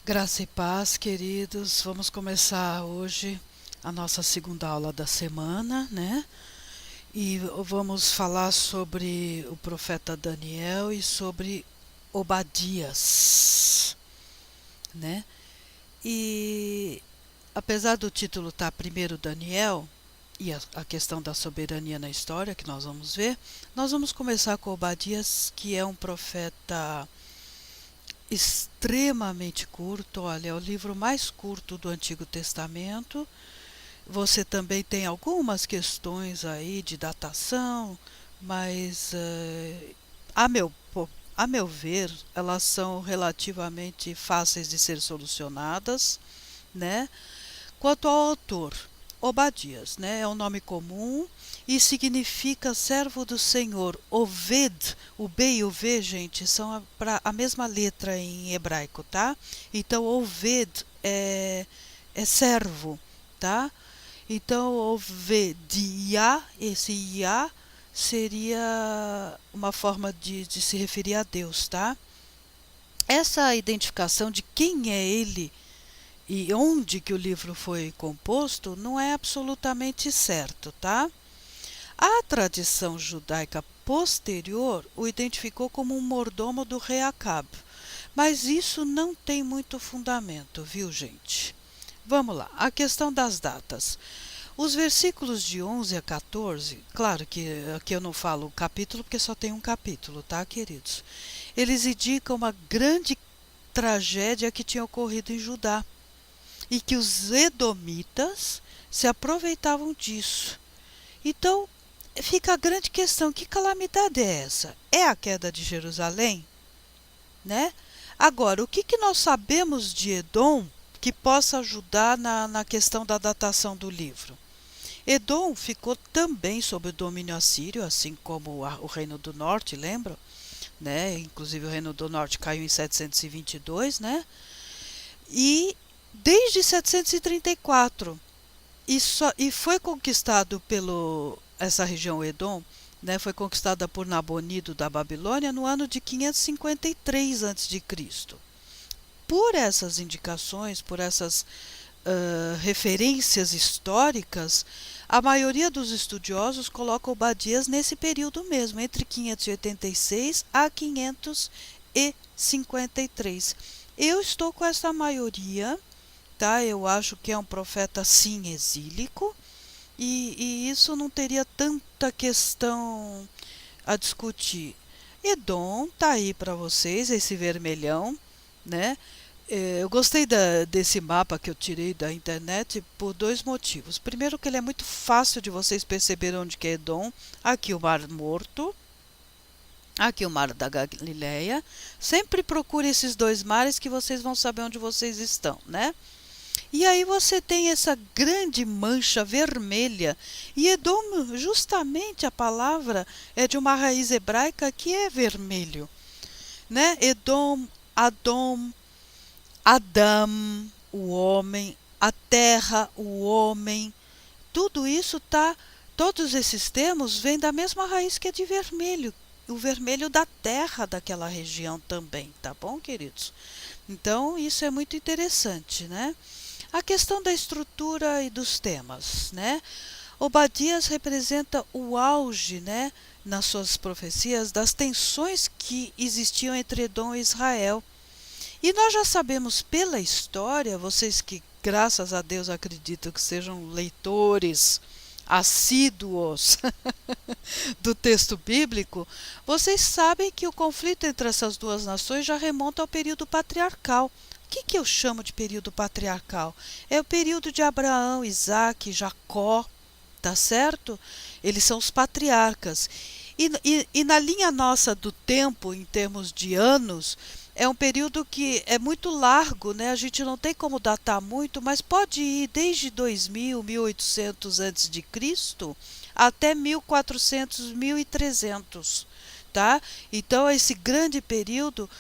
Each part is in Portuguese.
Graça e paz, queridos. Vamos começar hoje a nossa segunda aula da semana, né? E vamos falar sobre o profeta Daniel e sobre Obadias, né? E apesar do título estar primeiro Daniel e a questão da soberania na história que nós vamos ver, nós vamos começar com Obadias, que é um profeta extremamente curto. Olha, é o livro mais curto do Antigo Testamento. Você também tem algumas questões aí de datação, mas a meu, a meu ver, elas são relativamente fáceis de ser solucionadas, né? Quanto ao autor, Obadias, né, é um nome comum e significa servo do Senhor. Oved, o B e o V, gente, são a mesma letra em hebraico, tá? Então, Oved é servo, tá? Então, Ovedia, esse Iá, seria uma forma de se referir a Deus, tá? Essa identificação de quem é ele e onde que o livro foi composto não é absolutamente certo, tá? A tradição judaica posterior o identificou como um mordomo do rei Acabe, mas isso não tem muito fundamento, viu, gente? Vamos lá, a questão das datas. Os versículos de 11 a 14, claro que aqui eu não falo o capítulo porque só tem um capítulo, tá, queridos? Eles indicam uma grande tragédia que tinha ocorrido em Judá e que os edomitas se aproveitavam disso. Então, fica a grande questão: que calamidade é essa? É a queda de Jerusalém? Né? Agora, o que nós sabemos de Edom que possa ajudar na questão da datação do livro? Edom ficou também sob o domínio assírio, assim como o Reino do Norte, lembram? Né? Inclusive o Reino do Norte caiu em 722, né? E desde 734 e foi conquistado pelo essa região Edom, né, foi conquistada por Nabonido da Babilônia no ano de 553 a.C. Por essas indicações, por essas referências históricas, a maioria dos estudiosos coloca Obadias nesse período mesmo, entre 586 a 553. Eu estou com essa maioria, tá? Eu acho que é um profeta sim exílico e isso não teria tanta questão a discutir. Edom tá aí para vocês, esse vermelhão, né? Eu gostei desse mapa que eu tirei da internet por dois motivos. Primeiro, que ele é muito fácil de vocês perceberem onde que é Edom. Aqui o Mar Morto, aqui o Mar da Galileia. Sempre procure esses dois mares que vocês vão saber onde vocês estão, né? E aí você tem essa grande mancha vermelha. E Edom, justamente a palavra é de uma raiz hebraica que é vermelho, né? Edom, Adom, Adam, o homem, a terra, o homem. Tudo isso tá, todos esses termos vêm da mesma raiz que é de vermelho, o vermelho da terra daquela região também, tá bom, queridos? Então, isso é muito interessante, né? A questão da estrutura e dos temas, né? Obadias representa o auge, né, nas suas profecias, das tensões que existiam entre Edom e Israel. E nós já sabemos pela história, vocês que graças a Deus acreditam que sejam leitores assíduos do texto bíblico, vocês sabem que o conflito entre essas duas nações já remonta ao período patriarcal. O que eu chamo de período patriarcal? É o período de Abraão, Isaque, Jacó, tá certo? Eles são os patriarcas. E na linha nossa do tempo, em termos de anos, é um período que é muito largo, né? A gente não tem como datar muito, mas pode ir desde 2000, 1800 antes de Cristo até 1400, 1300, tá? Então esse grande período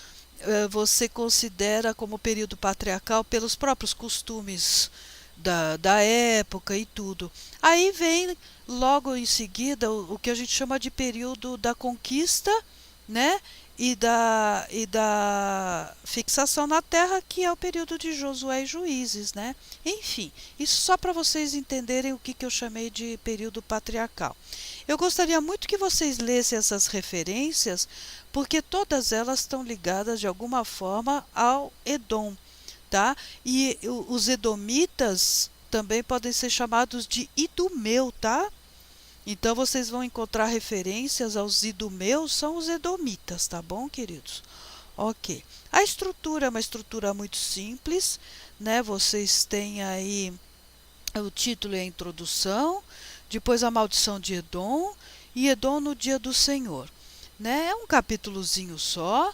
você considera como período patriarcal pelos próprios costumes da época e tudo. Aí vem logo em seguida o que a gente chama de período da conquista, né? e da fixação na terra, que é o período de Josué e Juízes, né? Enfim, isso só para vocês entenderem o que eu chamei de período patriarcal. Eu gostaria muito que vocês lessem essas referências, porque todas elas estão ligadas de alguma forma ao Edom, tá? E os edomitas também podem ser chamados de idumeu, tá? Então vocês vão encontrar referências aos idumeus, são os edomitas, tá bom, queridos? Ok. A estrutura é uma estrutura muito simples, né? Vocês têm aí o título e a introdução, depois a maldição de Edom e Edom no dia do Senhor, né? É um capítulozinho só,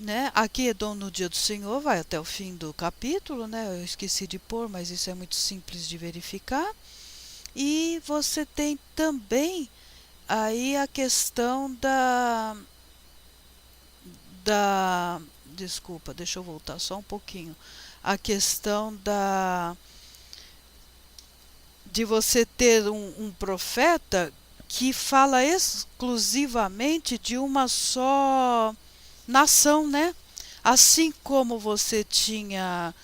né? Aqui Edom no dia do Senhor vai até o fim do capítulo, né? Eu esqueci de pôr, mas isso é muito simples de verificar. E você tem também aí a questão desculpa, deixa eu voltar só um pouquinho. A questão de você ter um profeta que fala exclusivamente de uma só nação, né? Assim como você tinha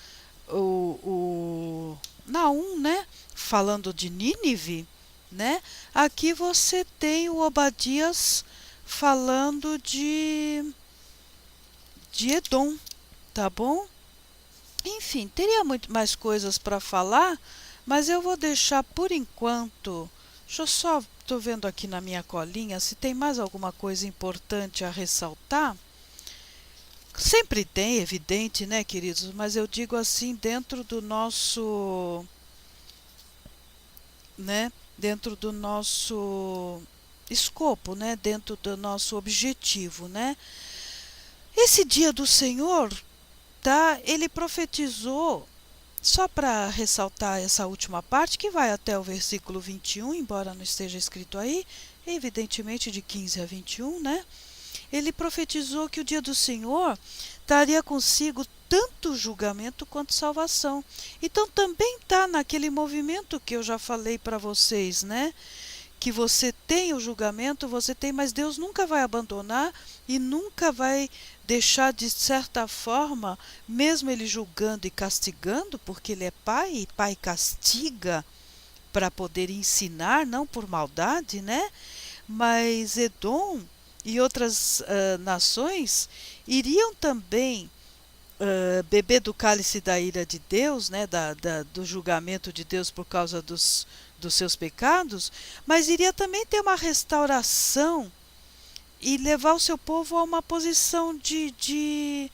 o Naum, né? Falando de Nínive, né? Aqui você tem o Obadias falando de Edom, tá bom? Enfim, teria muito mais coisas para falar, mas eu vou deixar por enquanto. Deixa eu só, estou vendo aqui na minha colinha se tem mais alguma coisa importante a ressaltar. Sempre tem, evidente, né, queridos? Mas eu digo assim, dentro do nosso, né, dentro do nosso escopo, né, dentro do nosso objetivo, né? Esse dia do Senhor, tá? Ele profetizou, só para ressaltar essa última parte, que vai até o versículo 21, embora não esteja escrito aí, evidentemente de 15 a 21, né? Ele profetizou que o dia do Senhor traria consigo tanto julgamento quanto salvação. Então também está naquele movimento que eu já falei para vocês, né? Que você tem o julgamento, você tem, mas Deus nunca vai abandonar e nunca vai deixar, de certa forma, mesmo ele julgando e castigando, porque ele é pai e pai castiga para poder ensinar, não por maldade, né? Mas Edom e outras nações iriam também beber do cálice da ira de Deus, né, do julgamento de Deus por causa dos seus pecados, mas iria também ter uma restauração e levar o seu povo a uma posição de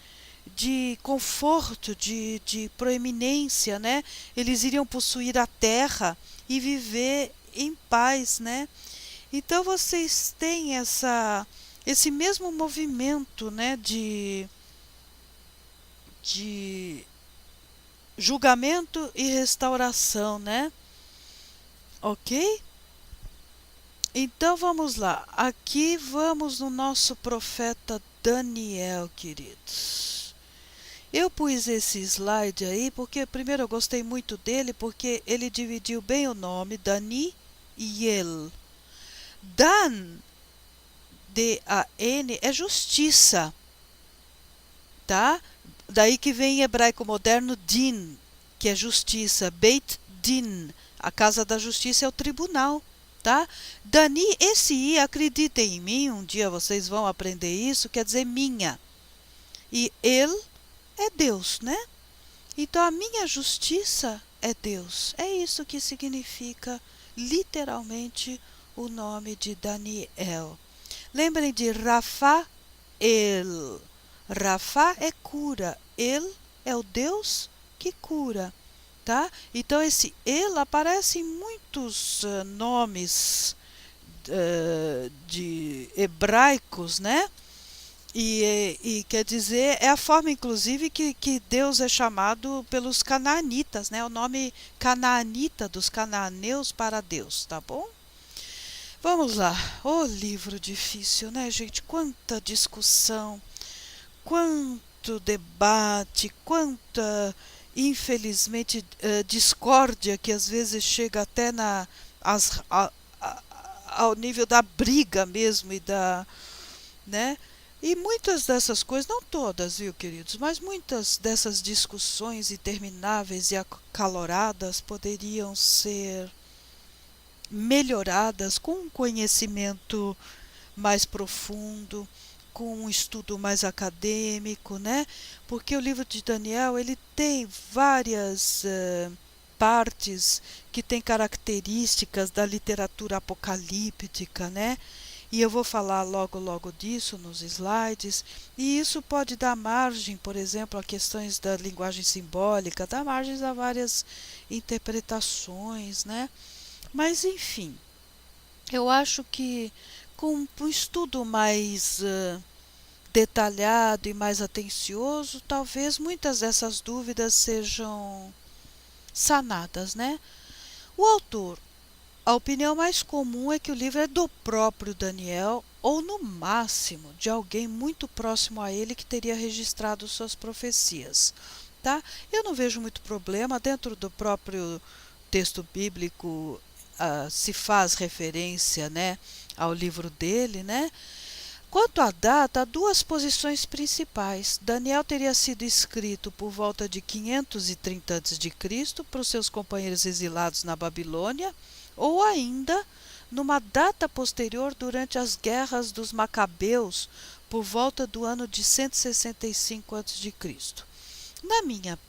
conforto, de proeminência, né? Eles iriam possuir a terra e viver em paz, né? Então vocês têm esse mesmo movimento, né, de julgamento e restauração, né? Ok? Então vamos lá. Aqui vamos no nosso profeta Daniel, queridos. Eu pus esse slide aí porque, primeiro, eu gostei muito dele porque ele dividiu bem o nome, Dani e El. Dan, D-A-N, é justiça, tá? Daí que vem em hebraico moderno din, que é justiça. Beit din, a casa da justiça é o tribunal, tá? Dani, esse I, acreditem em mim, um dia vocês vão aprender isso, quer dizer minha. E ele é Deus, né? Então a minha justiça é Deus. É isso que significa literalmente o nome de Daniel. Lembrem de Rafael. Rafa é cura, ele é o Deus que cura, tá? Então esse ele aparece em muitos nomes de hebraicos, né? E quer dizer, é a forma inclusive que Deus é chamado pelos canaanitas, né? O nome canaanita dos cananeus para Deus, tá bom? Vamos lá. Ô, livro difícil, né, gente? Quanta discussão, quanto debate, quanta, infelizmente, discórdia que às vezes chega até ao nível da briga mesmo e né? E muitas dessas coisas, não todas, viu, queridos, mas muitas dessas discussões intermináveis e acaloradas poderiam ser melhoradas com um conhecimento mais profundo, com um estudo mais acadêmico, né? Porque o livro de Daniel, ele tem várias partes que têm características da literatura apocalíptica, né? E eu vou falar logo disso nos slides, e isso pode dar margem, por exemplo, a questões da linguagem simbólica, dar margem a várias interpretações, né? Mas, enfim, eu acho que com um estudo mais detalhado e mais atencioso, talvez muitas dessas dúvidas sejam sanadas, né? O autor, a opinião mais comum é que o livro é do próprio Daniel ou, no máximo, de alguém muito próximo a ele que teria registrado suas profecias, tá? Eu não vejo muito problema dentro do próprio texto bíblico. Se faz referência, né, ao livro dele, né? Quanto à data, há duas posições principais. Daniel teria sido escrito por volta de 530 a.C. para os seus companheiros exilados na Babilônia, ou ainda numa data posterior durante as guerras dos Macabeus, por volta do ano de 165 a.C. Na minha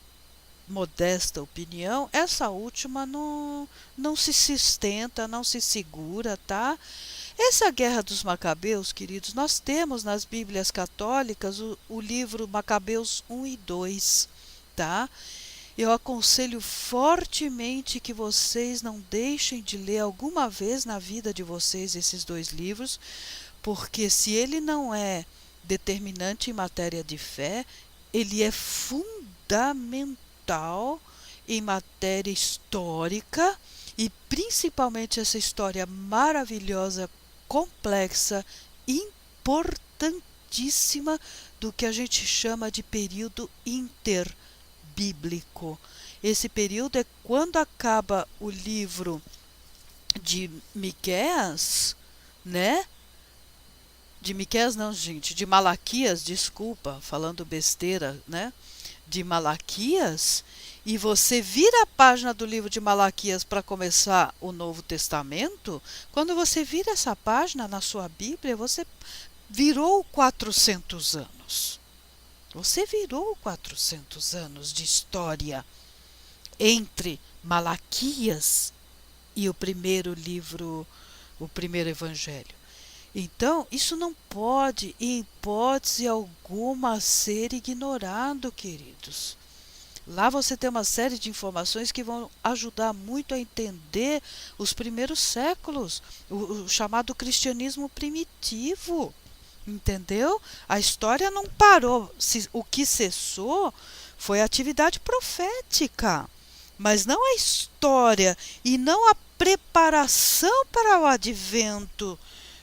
modesta opinião, essa última não se sustenta, não se segura, tá? Essa Guerra dos Macabeus, queridos, nós temos nas Bíblias católicas o livro Macabeus 1 e 2, tá? Eu aconselho fortemente que vocês não deixem de ler alguma vez na vida de vocês esses dois livros, porque se ele não é determinante em matéria de fé, ele é fundamental em matéria histórica, e principalmente essa história maravilhosa, complexa, importantíssima do que a gente chama de período interbíblico. Esse período é quando acaba o livro de Miqueias, né? De Miqueias não, gente, de Malaquias, desculpa, falando besteira, né? De Malaquias, e você vira a página do livro de Malaquias para começar o Novo Testamento, quando você vira essa página na sua Bíblia, você virou 400 anos. Você virou 400 anos de história entre Malaquias e o primeiro livro, o primeiro evangelho. Então, isso não pode, em hipótese alguma, ser ignorado, queridos. Lá você tem uma série de informações que vão ajudar muito a entender os primeiros séculos, o chamado cristianismo primitivo, entendeu? A história não parou, o que cessou foi a atividade profética, mas não a história e não a preparação para o advento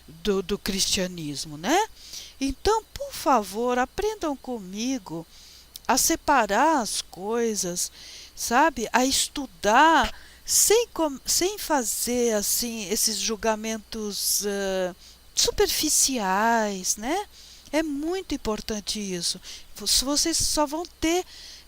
do cristianismo, né? Então, por favor, aprendam comigo a separar as coisas, sabe? A estudar sem fazer assim esses julgamentos superficiais, né? É muito importante isso. Vocês só vão ter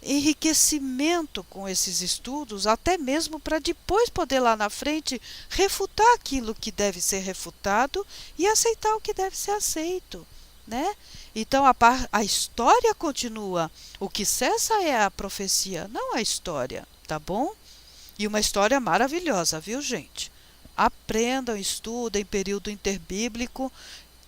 enriquecimento com esses estudos, até mesmo para depois poder lá na frente refutar aquilo que deve ser refutado e aceitar o que deve ser aceito, né? Então a história continua, o que cessa é a profecia, não a história, tá bom? E uma história maravilhosa, viu, gente? Aprendam, estudem período interbíblico,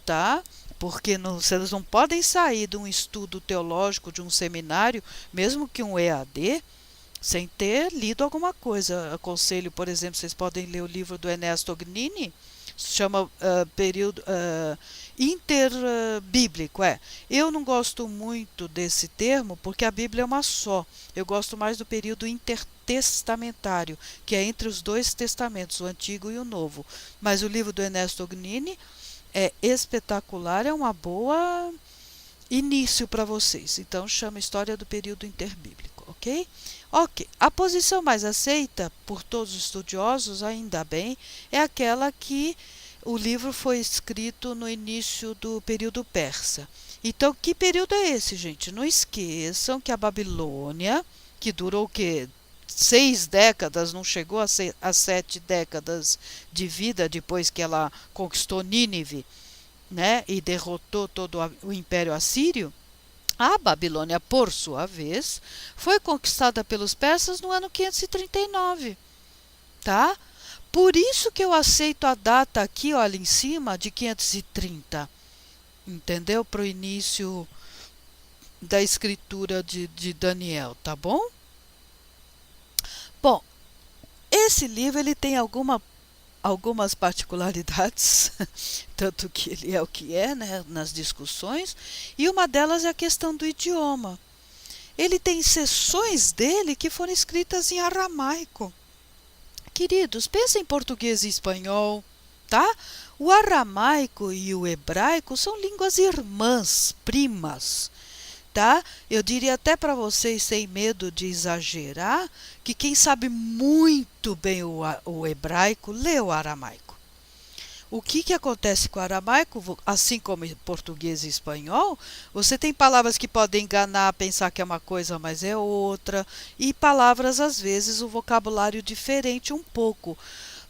tá? Porque vocês não podem sair de um estudo teológico, de um seminário, mesmo que um EAD, sem ter lido alguma coisa. Aconselho, por exemplo, vocês podem ler o livro do Ernesto Ognini, se chama período interbíblico. Eu não gosto muito desse termo, porque a Bíblia é uma só. Eu gosto mais do período intertestamentário, que é entre os dois testamentos, o Antigo e o Novo. Mas o livro do Ernesto Ognini é espetacular, é uma boa início para vocês. Então, chama História do Período Interbíblico, ok? Ok. A posição mais aceita por todos os estudiosos, ainda bem, é aquela que o livro foi escrito no início do período persa. Então, que período é esse, gente? Não esqueçam que a Babilônia, que durou o quê? 6 décadas, não chegou a 7 décadas de vida depois que ela conquistou Nínive, né? E derrotou todo o Império Assírio. A Babilônia, por sua vez, foi conquistada pelos persas no ano 539, tá? Por isso que eu aceito a data aqui, olha, em cima, de 530, entendeu? Para o início da escritura de Daniel, tá bom? Bom, esse livro ele tem algumas particularidades, tanto que ele é o que é, né, nas discussões, e uma delas é a questão do idioma. Ele tem seções dele que foram escritas em aramaico. Queridos, pensem em português e espanhol, tá? O aramaico e o hebraico são línguas irmãs, primas, tá? Eu diria até para vocês, sem medo de exagerar, que quem sabe muito bem o hebraico lê o aramaico. O que acontece com o aramaico, assim como em português e espanhol, você tem palavras que podem enganar, pensar que é uma coisa, mas é outra, e palavras, às vezes, o vocabulário diferente um pouco.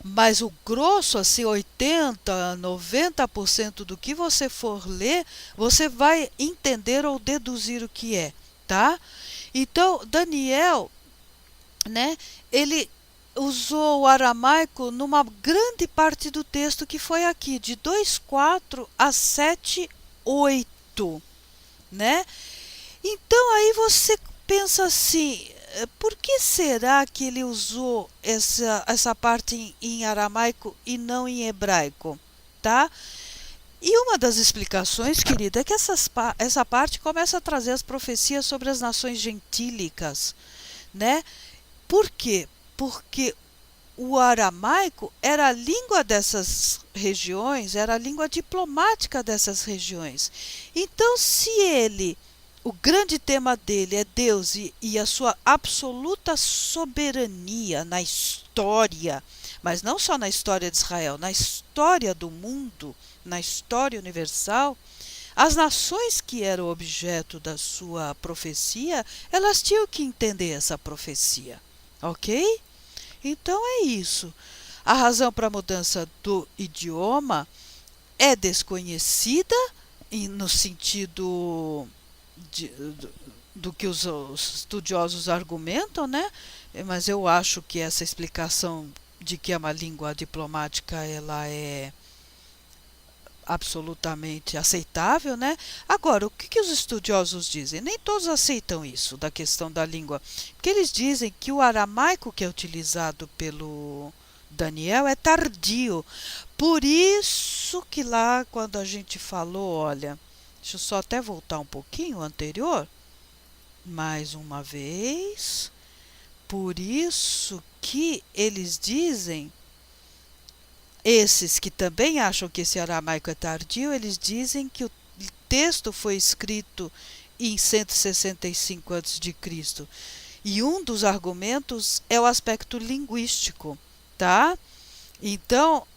Mas o grosso, assim, 80, 90% do que você for ler, você vai entender ou deduzir o que é, tá? Então, Daniel, né, ele usou o aramaico numa grande parte do texto que foi aqui, de 2:4 a 7:8, né? Então aí você pensa assim, por que será que ele usou essa parte em aramaico e não em hebraico, tá? E uma das explicações, querida, é que essa parte começa a trazer as profecias sobre as nações gentílicas, né? Por quê? Porque o aramaico era a língua dessas regiões, era a língua diplomática dessas regiões. Então, se o grande tema dele é Deus e a sua absoluta soberania na história, mas não só na história de Israel, na história do mundo, na história universal, as nações que eram objeto da sua profecia, elas tinham que entender essa profecia, ok? Então é isso. A razão para a mudança do idioma é desconhecida no sentido do que os estudiosos argumentam, né? Mas eu acho que essa explicação de que é uma língua diplomática, ela é absolutamente aceitável, né? Agora, o que os estudiosos dizem? Nem todos aceitam isso, da questão da língua, porque eles dizem que o aramaico que é utilizado pelo Daniel é tardio. Por isso que lá, quando a gente falou, olha, deixa eu só até voltar um pouquinho, o anterior, mais uma vez, por isso que eles dizem, esses que também acham que esse aramaico é tardio, eles dizem que o texto foi escrito em 165 a.C. E um dos argumentos é o aspecto linguístico, tá? Então,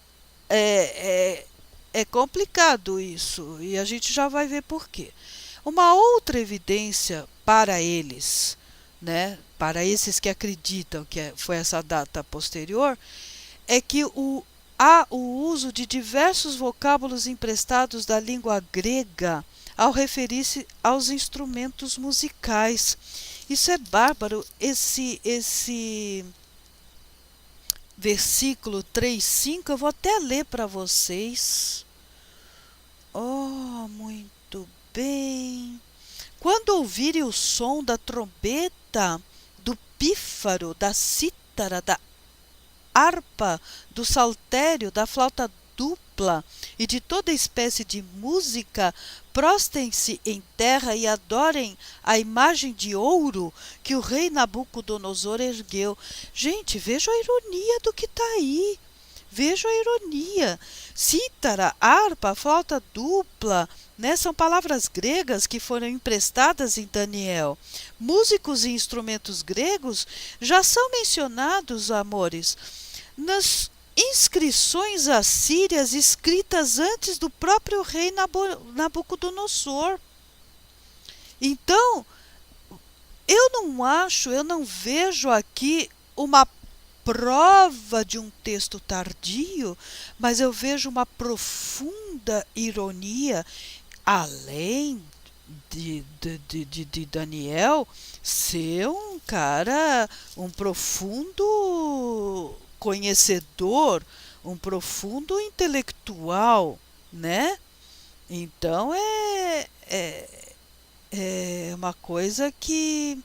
é complicado isso, e a gente já vai ver por quê. Uma outra evidência para eles, né, para esses que acreditam que foi essa data posterior, é que há o uso de diversos vocábulos emprestados da língua grega ao referir-se aos instrumentos musicais. Isso é bárbaro. Esse versículo 3:5, eu vou até ler para vocês. Oh, muito bem. Quando ouvirem o som da trombeta, do pífaro, da cítara, da harpa, do saltério, da flauta dupla e de toda espécie de música, prostem-se em terra e adorem a imagem de ouro que o rei Nabucodonosor ergueu. Gente, veja a ironia do que está aí. Veja a ironia. Cítara, harpa, flauta dupla, né, são palavras gregas que foram emprestadas em Daniel. Músicos e instrumentos gregos já são mencionados, amores, nas inscrições assírias escritas antes do próprio rei Nabucodonosor. Então, eu não vejo aqui uma prova de um texto tardio, mas eu vejo uma profunda ironia, além de Daniel ser um cara, um profundo conhecedor, um profundo intelectual, né? Então é uma coisa que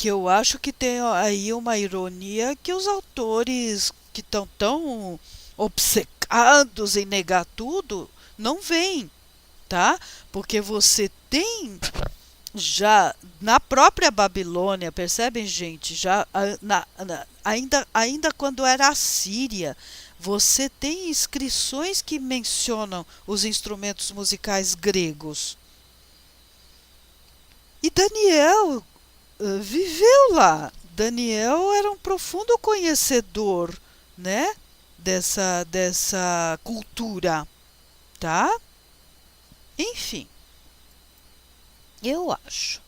eu acho que tem aí uma ironia que os autores que estão tão obcecados em negar tudo não veem, tá? Porque você tem já na própria Babilônia, percebem, gente? Já ainda quando era a Síria, você tem inscrições que mencionam os instrumentos musicais gregos. E Daniel viveu lá. Daniel era um profundo conhecedor, né, dessa cultura, tá? Enfim, eu acho.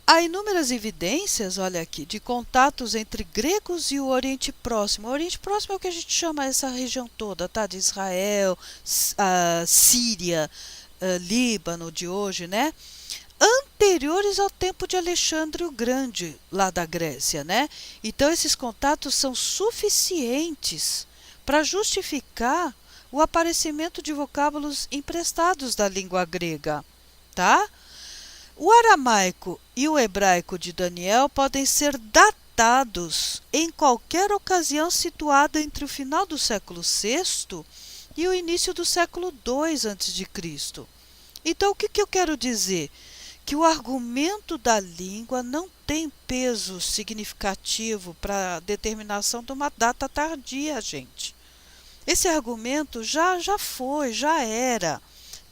Há inúmeras evidências, olha aqui, de contatos entre gregos e o Oriente Próximo. O Oriente Próximo é o que a gente chama essa região toda, tá? De Israel, Síria, Líbano de hoje, né? Anteriores ao tempo de Alexandre o Grande, lá da Grécia, né? Então esses contatos são suficientes para justificar o aparecimento de vocábulos emprestados da língua grega, tá? O aramaico e o hebraico de Daniel podem ser datados em qualquer ocasião situada entre o final do século VI e o início do século II a.C. Então, o que eu quero dizer? Que o argumento da língua não tem peso significativo para a determinação de uma data tardia, gente. Esse argumento já foi, já era,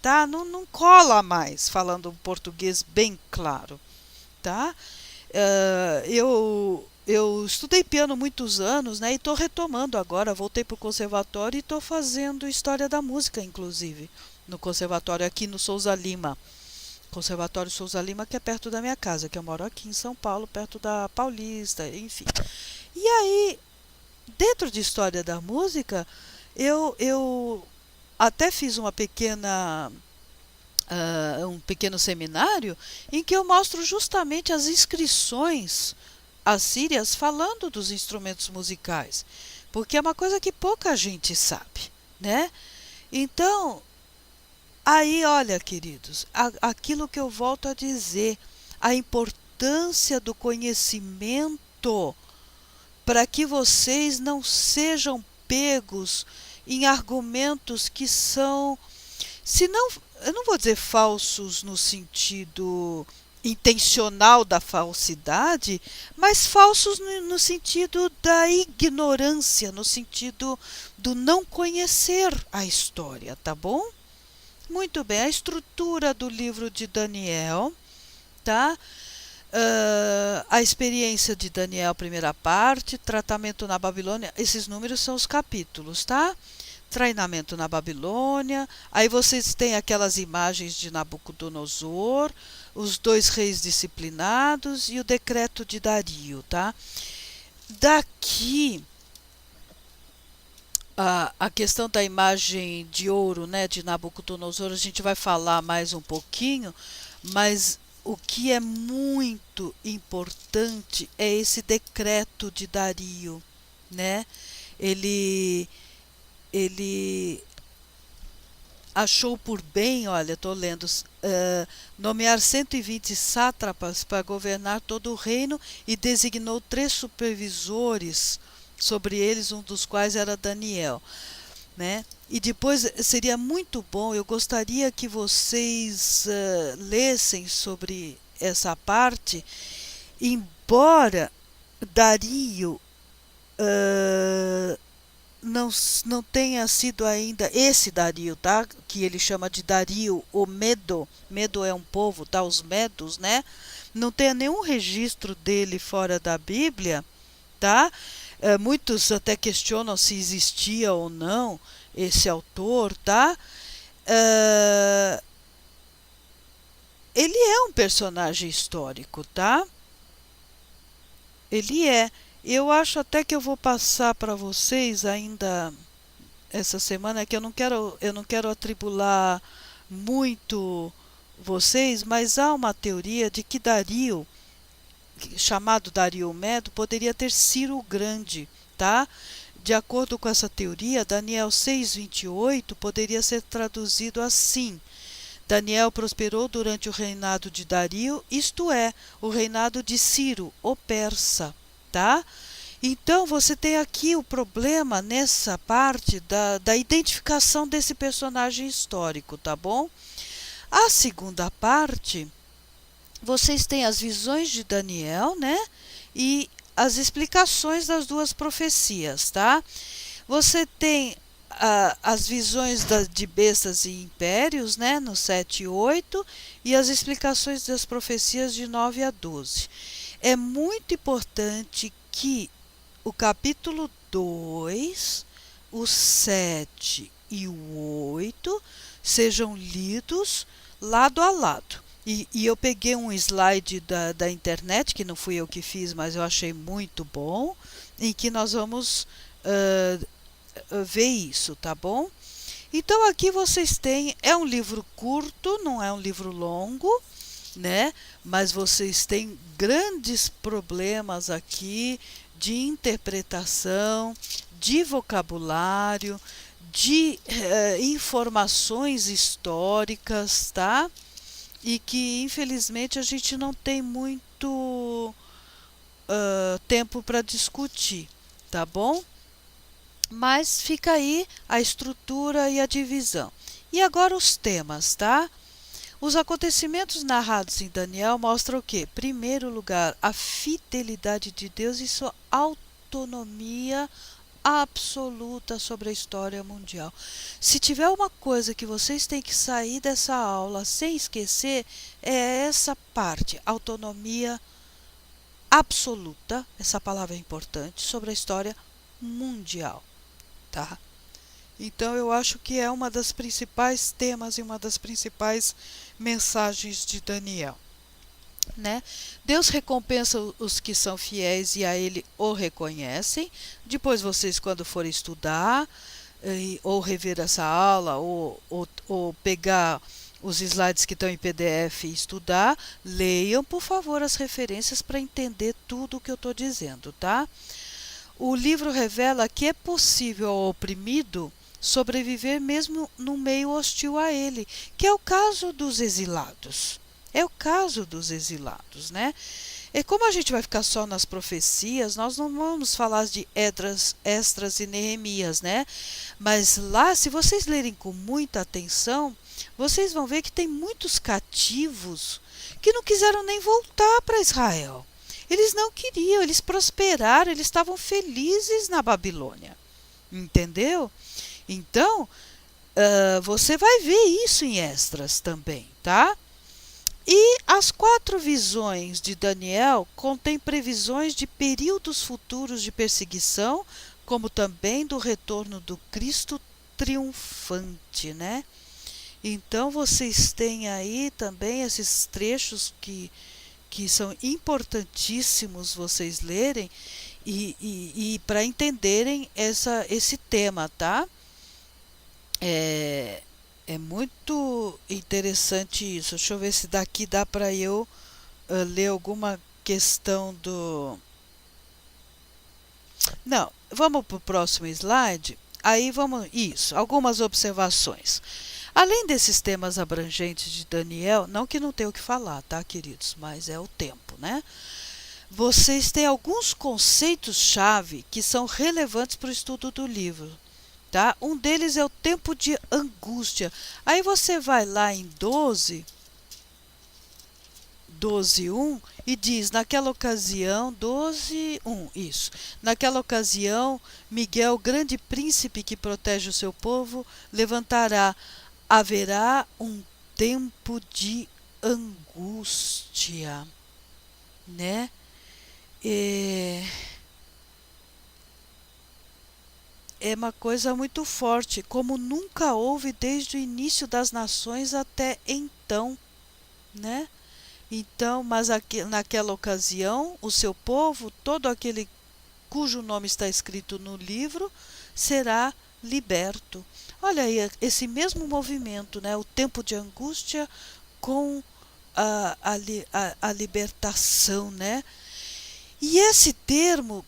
tá? Não cola mais, falando um português bem claro, tá? Eu estudei piano muitos anos, né? E estou retomando agora, voltei para o conservatório e estou fazendo história da música, inclusive, no conservatório aqui no Souza Lima. Conservatório Souza Lima, que é perto da minha casa, que eu moro aqui em São Paulo, perto da Paulista, enfim. E aí, dentro de história da música, eu até fiz um pequeno seminário em que eu mostro justamente as inscrições assírias falando dos instrumentos musicais, porque é uma coisa que pouca gente sabe, né? Então, aí, olha, queridos, aquilo que eu volto a dizer, a importância do conhecimento para que vocês não sejam pegos em argumentos que são, se não, eu não vou dizer falsos no sentido intencional da falsidade, mas falsos no sentido da ignorância, no sentido do não conhecer a história, tá bom? Muito bem, a estrutura do livro de Daniel, tá? A experiência de Daniel, primeira parte, tratamento na Babilônia, esses números são os capítulos, tá? Treinamento na Babilônia, aí vocês têm aquelas imagens de Nabucodonosor, os dois reis disciplinados e o decreto de Dario, tá? Daqui a questão da imagem de ouro, né, de Nabucodonosor, a gente vai falar mais um pouquinho, mas o que é muito importante é esse decreto de Dario, né? Ele, ele achou por bem, olha, estou lendo, nomear 120 sátrapas para governar todo o reino e designou 3 supervisores sobre eles, um dos quais era Daniel, né? E depois seria muito bom, eu gostaria que vocês lessem sobre essa parte, embora Dario não tenha sido ainda esse Dario, tá? Que ele chama de Dario o Medo. Medo é um povo, tá? Os medos, né? Não tenha nenhum registro dele fora da Bíblia, tá? Muitos até questionam se existia ou não esse autor, tá? ele é um personagem histórico, tá? Ele é. Eu acho até que eu vou passar para vocês ainda essa semana, que eu não quero atribular muito vocês, mas há uma teoria de que Dario, chamado Dario Medo, poderia ter Ciro o Grande, tá? De acordo com essa teoria, Daniel 6:28 poderia ser traduzido assim: Daniel prosperou durante o reinado de Dario, isto é, o reinado de Ciro, o persa, tá? Então, você tem aqui o problema nessa parte da identificação desse personagem histórico, tá bom? A segunda parte, vocês têm as visões de Daniel, né? E as explicações das duas profecias, tá? Você tem as visões de bestas e impérios, né? No 7 e 8, e as explicações das profecias de 9 a 12. É muito importante que o capítulo 2, o 7 e o 8 sejam lidos lado a lado. E eu peguei um slide da internet, que não fui eu que fiz, mas eu achei muito bom, em que nós vamos ver isso, tá bom? Então aqui vocês têm, é um livro curto, não é um livro longo, né? Mas vocês têm grandes problemas aqui de interpretação, de vocabulário, de informações históricas, tá? E que infelizmente a gente não tem muito tempo para discutir, tá bom? Mas fica aí a estrutura e a divisão. E agora os temas, tá? Os acontecimentos narrados em Daniel mostram o quê? Primeiro lugar, a fidelidade de Deus e sua autonomia absoluta sobre a história mundial. Se tiver uma coisa que vocês têm que sair dessa aula sem esquecer, é essa parte, autonomia absoluta, essa palavra é importante, sobre a história mundial, tá? Então eu acho que é uma das principais temas e uma das principais mensagens de Daniel, né? Deus recompensa os que são fiéis e a ele o reconhecem. Depois vocês, quando forem estudar, ou rever essa aula, ou pegar os slides que estão em PDF e estudar, leiam, por favor, as referências para entender tudo o que eu estou dizendo, tá? O livro revela que é possível ao oprimido sobreviver mesmo no meio hostil a ele, que é o caso dos exilados. É o caso dos exilados, né? E como a gente vai ficar só nas profecias, nós não vamos falar de Esdras e Neemias, né? Mas lá, se vocês lerem com muita atenção, vocês vão ver que tem muitos cativos que não quiseram nem voltar para Israel. Eles não queriam, eles prosperaram, eles estavam felizes na Babilônia. Entendeu? Então, você vai ver isso em Esdras também, tá? E as 4 visões de Daniel contêm previsões de períodos futuros de perseguição, como também do retorno do Cristo triunfante, né? Então, vocês têm aí também esses trechos que são importantíssimos vocês lerem e para entenderem esse tema, tá? É muito interessante isso. Deixa eu ver se daqui dá para eu ler alguma questão do... Não, vamos para o próximo slide. Aí vamos... Isso, algumas observações. Além desses temas abrangentes de Daniel, não que não tenha o que falar, tá, queridos? Mas é o tempo, né? Vocês têm alguns conceitos-chave que são relevantes para o estudo do livro, tá? Um deles é o tempo de angústia. Aí você vai lá em 12:1 e diz, naquela ocasião, 12:1, isso. Naquela ocasião, Miguel, grande príncipe que protege o seu povo, haverá um tempo de angústia, né? É uma coisa muito forte, como nunca houve desde o início das nações até então. né? Então, mas naquela ocasião, o seu povo, todo aquele cujo nome está escrito no livro, será liberto. Olha aí, esse mesmo movimento, né? O tempo de angústia com a libertação, né? E esse termo,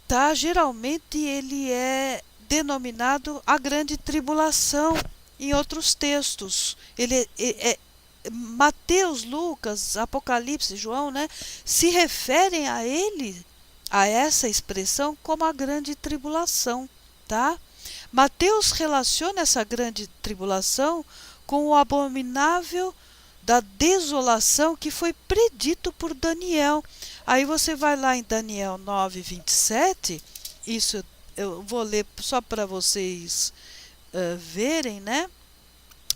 tá? Geralmente ele é denominado a grande tribulação em outros textos. Mateus, Lucas, Apocalipse, João, né, se referem a ele, a essa expressão, como a grande tribulação, tá? Mateus relaciona essa grande tribulação com o abominável da desolação que foi predito por Daniel. Aí você vai lá em Daniel 9:27, isso eu vou ler só para vocês verem, né?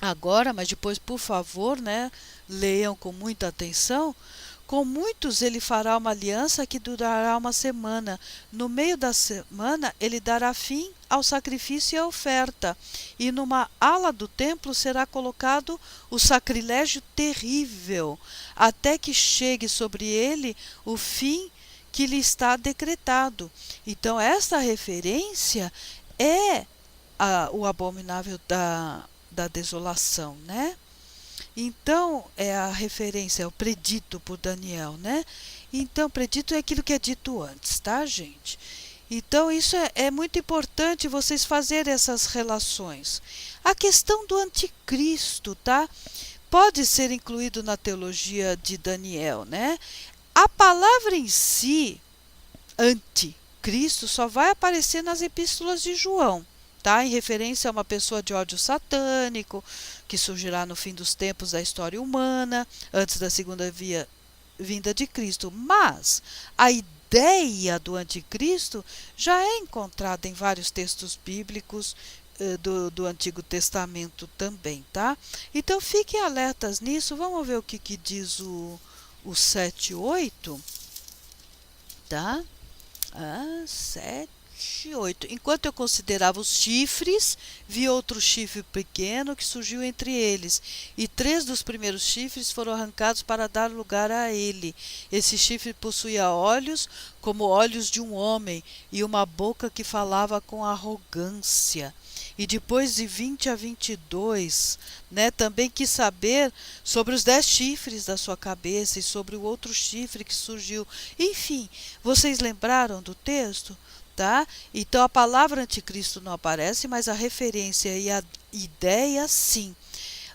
Agora, mas depois, por favor, né, leiam com muita atenção. Com muitos ele fará uma aliança que durará uma semana. No meio da semana ele dará fim ao sacrifício e à oferta. E numa ala do templo será colocado o sacrilégio terrível, até que chegue sobre ele o fim que lhe está decretado. Então, esta referência é o abominável da desolação, né? Então, é a referência, é o predito por Daniel, né? Então, predito é aquilo que é dito antes, tá, gente? Então, isso é muito importante vocês fazerem essas relações. A questão do anticristo, tá? Pode ser incluído na teologia de Daniel, né? A palavra em si, anticristo, só vai aparecer nas epístolas de João. Tá? Em referência a uma pessoa de ódio satânico, que surgirá no fim dos tempos da história humana, antes da segunda vinda de Cristo. Mas a ideia do anticristo já é encontrada em vários textos bíblicos do Antigo Testamento também, tá? Então fiquem alertas nisso. Vamos ver o que diz o 7:8, tá? 7:8. Enquanto eu considerava os chifres, vi outro chifre pequeno que surgiu entre eles, e 3 dos primeiros chifres foram arrancados para dar lugar a ele. Esse chifre possuía olhos como olhos de um homem, e uma boca que falava com arrogância. E depois de 20 a 22, né, também quis saber sobre os 10 chifres da sua cabeça e sobre o outro chifre que surgiu. Enfim, vocês lembraram do texto? Tá? Então a palavra anticristo não aparece, mas a referência e a ideia sim.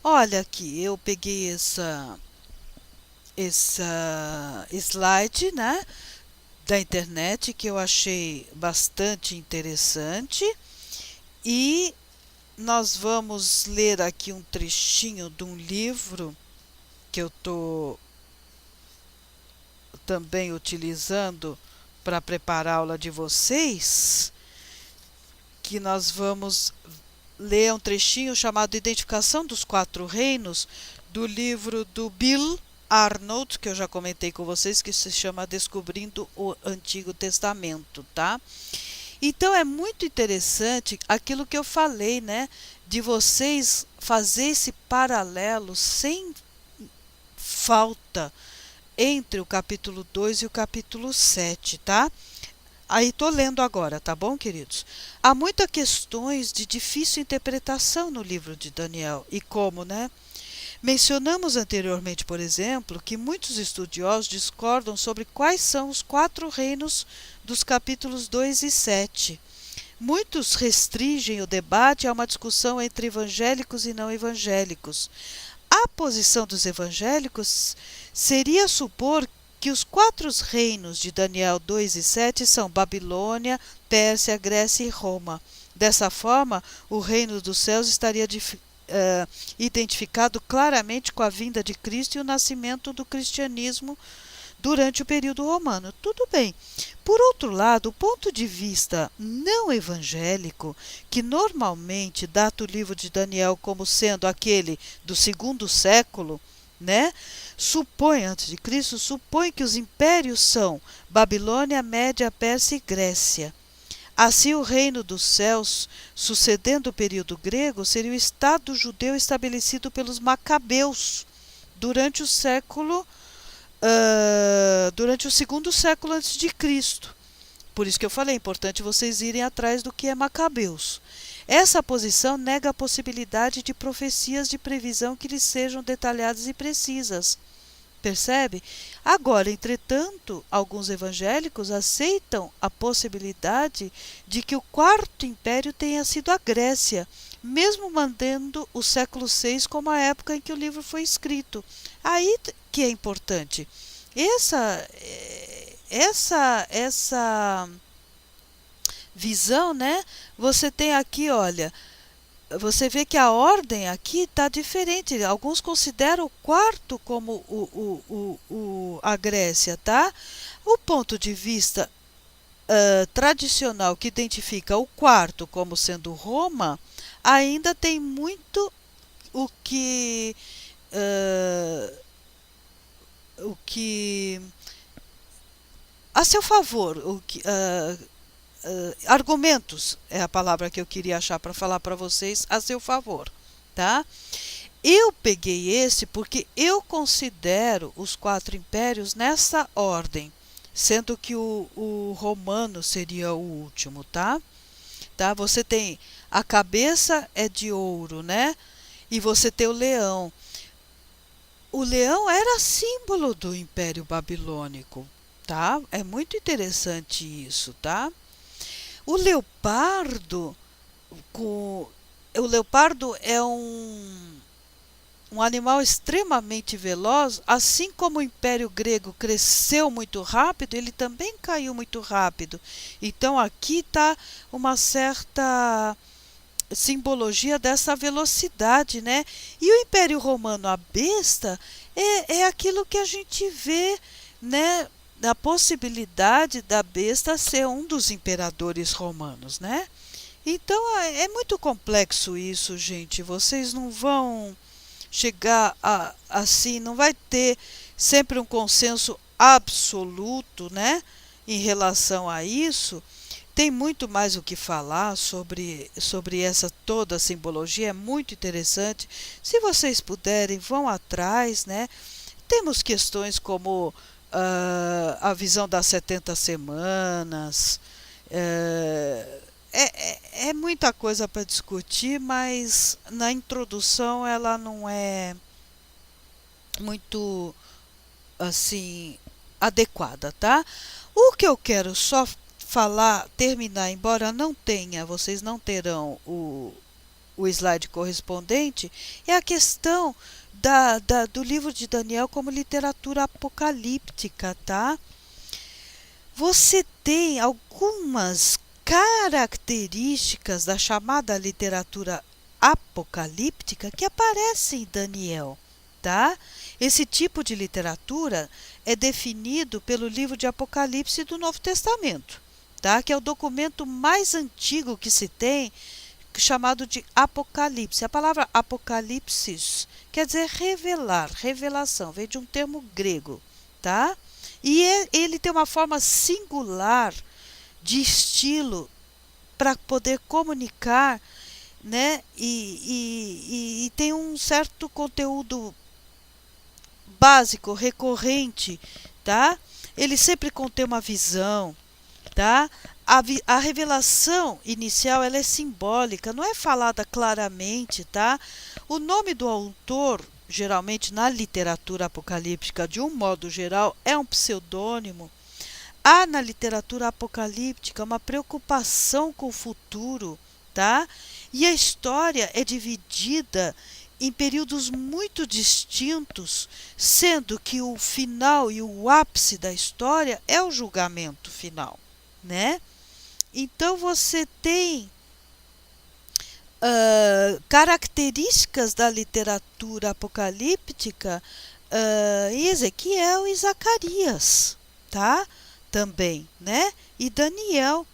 Olha aqui, eu peguei essa slide, né, da internet que eu achei bastante interessante, e nós vamos ler aqui um trechinho de um livro que eu estou também utilizando para preparar a aula de vocês, que nós vamos ler um trechinho chamado Identificação dos Quatro Reinos, do livro do Bill Arnold, que eu já comentei com vocês, que se chama Descobrindo o Antigo Testamento, tá? Então é muito interessante aquilo que eu falei, né, de vocês fazer esse paralelo sem falta entre o capítulo 2 e o capítulo 7, tá? Aí estou lendo agora, tá bom, queridos? Há muitas questões de difícil interpretação no livro de Daniel. E como, né? Mencionamos anteriormente, por exemplo, que muitos estudiosos discordam sobre quais são os 4 reinos dos capítulos 2 e 7. Muitos restringem o debate a uma discussão entre evangélicos e não evangélicos. A posição dos evangélicos seria supor que os 4 reinos de Daniel 2 e 7 são Babilônia, Pérsia, Grécia e Roma. Dessa forma, o reino dos céus estaria identificado claramente com a vinda de Cristo e o nascimento do cristianismo durante o período romano. Tudo bem. Por outro lado, o ponto de vista não evangélico, que normalmente data o livro de Daniel como sendo aquele do 2º século, né? Antes de Cristo, supõe que os impérios são Babilônia, Média, Pérsia e Grécia. Assim, o reino dos céus, sucedendo o período grego, seria o Estado judeu estabelecido pelos Macabeus, durante o século, durante o segundo século antes de Cristo. Por isso que eu falei, é importante vocês irem atrás do que é Macabeus. Essa posição nega a possibilidade de profecias de previsão que lhes sejam detalhadas e precisas. Percebe? Agora, entretanto, alguns evangélicos aceitam a possibilidade de que o Quarto Império tenha sido a Grécia, mesmo mantendo o século VI como a época em que o livro foi escrito. Aí que é importante. Essa visão, né? Você tem aqui, olha, você vê que a ordem aqui está diferente. Alguns consideram o quarto como a Grécia, tá? O ponto de vista tradicional que identifica o quarto como sendo Roma ainda tem muito o que a seu favor, argumentos é a palavra que eu queria achar para falar para vocês a seu favor, tá? Eu peguei esse porque eu considero os 4 impérios nessa ordem, sendo que o romano seria o último, tá? Você tem a cabeça é de ouro, né? E você tem o leão. O leão era símbolo do Império Babilônico, tá? É muito interessante isso, tá? O leopardo é um animal extremamente veloz, assim como o Império Grego cresceu muito rápido, ele também caiu muito rápido. Então aqui está uma certa simbologia dessa velocidade, né? E o Império Romano, a besta, é aquilo que a gente vê, né? A possibilidade da besta ser um dos imperadores romanos, né? Então é muito complexo isso, gente. Vocês não vão chegar assim, não vai ter sempre um consenso absoluto, né? Em relação a isso. Tem muito mais o que falar sobre essa toda a simbologia, é muito interessante. Se vocês puderem, vão atrás, né? Temos questões como a visão das 70 semanas. É muita coisa para discutir, mas na introdução ela não é muito assim adequada, tá? O que eu quero só terminar, embora não tenha, vocês não terão o slide correspondente, é a questão do livro de Daniel como literatura apocalíptica, tá? Você tem algumas características da chamada literatura apocalíptica que aparecem em Daniel, tá? Esse tipo de literatura é definido pelo livro de Apocalipse do Novo Testamento, tá? Que é o documento mais antigo que se tem, chamado de Apocalipse. A palavra Apocalipsis quer dizer revelar, revelação, vem de um termo grego, tá? E ele tem uma forma singular de estilo para poder comunicar, né? E tem um certo conteúdo básico, recorrente, tá? Ele sempre contém uma visão, tá? A revelação inicial ela é simbólica, não é falada claramente, tá? O nome do autor, geralmente na literatura apocalíptica, de um modo geral, é um pseudônimo. Há na literatura apocalíptica uma preocupação com o futuro, tá? E a história é dividida em períodos muito distintos, sendo que o final e o ápice da história é o julgamento final, né? Então você tem características da literatura apocalíptica em Ezequiel e Zacarias, tá? Também, né? E Daniel,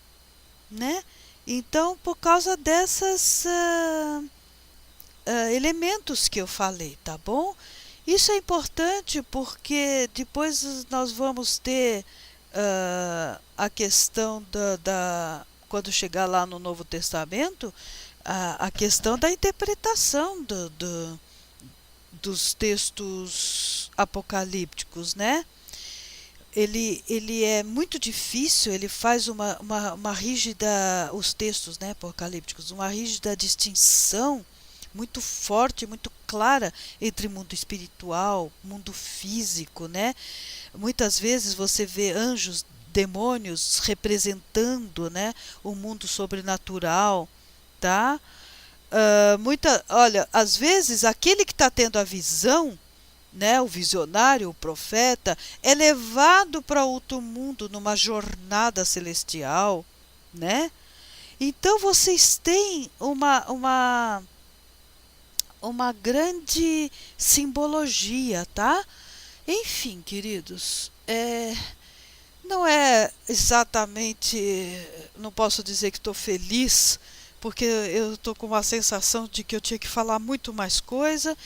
né? Então, por causa desses elementos que eu falei, tá bom? Isso é importante porque depois nós vamos ter a questão quando chegar lá no Novo Testamento, a questão da interpretação dos textos apocalípticos, né? Ele é muito difícil, ele faz uma rígida, os textos, né, apocalípticos, uma rígida distinção muito forte, muito clara entre mundo espiritual, mundo físico, né? Muitas vezes você vê anjos, demônios representando, né, o mundo sobrenatural, tá? Olha, às vezes aquele que está tendo a visão, né, o visionário, o profeta, é levado para outro mundo numa jornada celestial, né? Então vocês têm uma grande simbologia, tá? Enfim, queridos, não é exatamente, não posso dizer que estou feliz, porque eu estou com uma sensação de que eu tinha que falar muito mais coisa,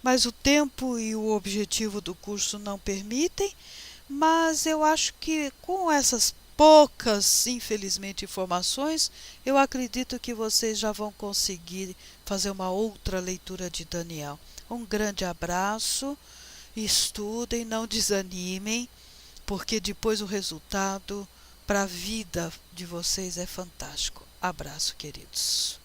mas o tempo e o objetivo do curso não permitem. Mas eu acho que com essas poucas, infelizmente, informações, eu acredito que vocês já vão conseguir fazer uma outra leitura de Daniel. Um grande abraço, estudem, não desanimem, porque depois o resultado para a vida de vocês é fantástico. Abraço, queridos.